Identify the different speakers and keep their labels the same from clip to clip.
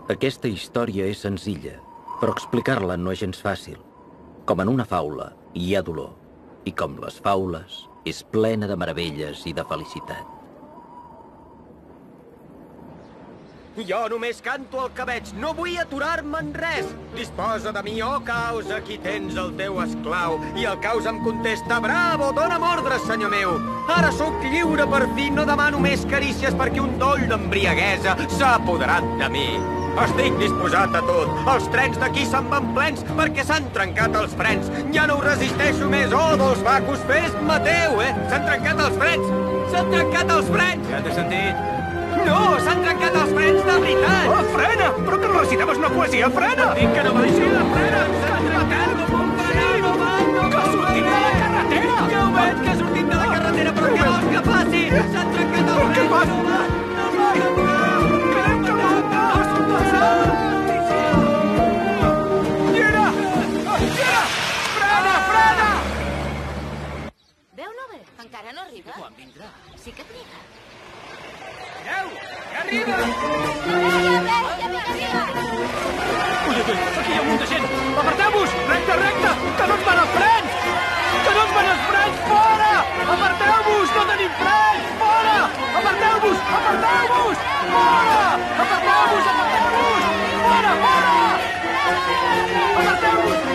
Speaker 1: Aquesta història és senzilla, però explicar-la no és gens fàcil. Com en una faula hi ha dolor, i com les faules, és plena de meravelles i de felicitat.
Speaker 2: Jo només canto el que veig, no vull aturar-me en res. Disposa de mi, oh caos, aquí tens el teu esclau. I el caos em contesta, bravo, dóna'm ordres, senyor meu. Ara sóc lliure per fi, no demano més carícies perquè un doll d'embriaguesa s'ha apoderat de mi. Estic disposat a tot. Els trens d'aquí se'n van plens perquè s'han trencat els frens. Ja no ho resisteixo més. Oh, dolç bacos, fes Mateu, S'han trencat els frens. S'han trencat els frens.
Speaker 3: Ja t'he sentit.
Speaker 2: No, s'han trencat els frens de veritat.
Speaker 3: Oh, frena! Però que recitamos una poesia, frena!
Speaker 2: Dic que no vagi la frena. S'han trencat com un freno, no
Speaker 3: que ha sortit de la carretera!
Speaker 2: Ja ho veig, que ha sortit de la carretera, però què vols que faci? S'han trencat els frens.
Speaker 3: Què fas?
Speaker 4: Encara no arriba?
Speaker 3: Quan vindrà?
Speaker 4: Sí que triga.
Speaker 2: Mireu, ja arriba!
Speaker 3: Ui, aquí hi ha un munt de gent! Aparteu-vos! Recte, recte! Que no ens van els frens! Que no ens van els frens! Fora! Aparteu-vos! No tenim frens! Fora! Aparteu-vos! Aparteu-vos! Fora! Aparteu-vos! Aparteu-vos! Fora! Fora! Aparteu-vos!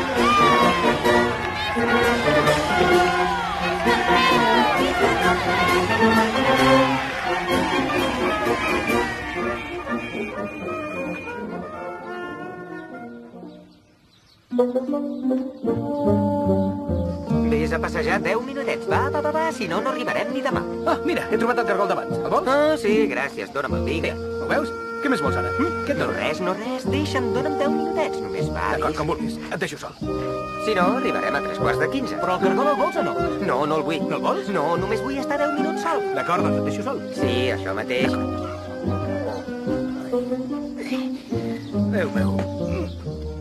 Speaker 2: Vés a passejar 10 minutets. Va, si no, no arribarem ni demà.
Speaker 3: Ah, mira, he trobat el cargol d'abans. El vols?
Speaker 2: Ah, sí, gràcies, dona'm el vinga.
Speaker 3: Ho veus? Què més vols ara? Què et
Speaker 2: No
Speaker 3: dono?
Speaker 2: res, no res, deixa'm, dona'm 10 minutets, només va.
Speaker 3: D'acord, com vulguis. Et deixo sol.
Speaker 2: Si no, arribarem a 3:15.
Speaker 3: Però el cargol el vols o no?
Speaker 2: No, no el vull.
Speaker 3: No el vols?
Speaker 2: No, només vull estar 10 minuts sol.
Speaker 3: D'acord, doncs et deixo sol.
Speaker 2: Sí, això mateix.
Speaker 3: Déu meu.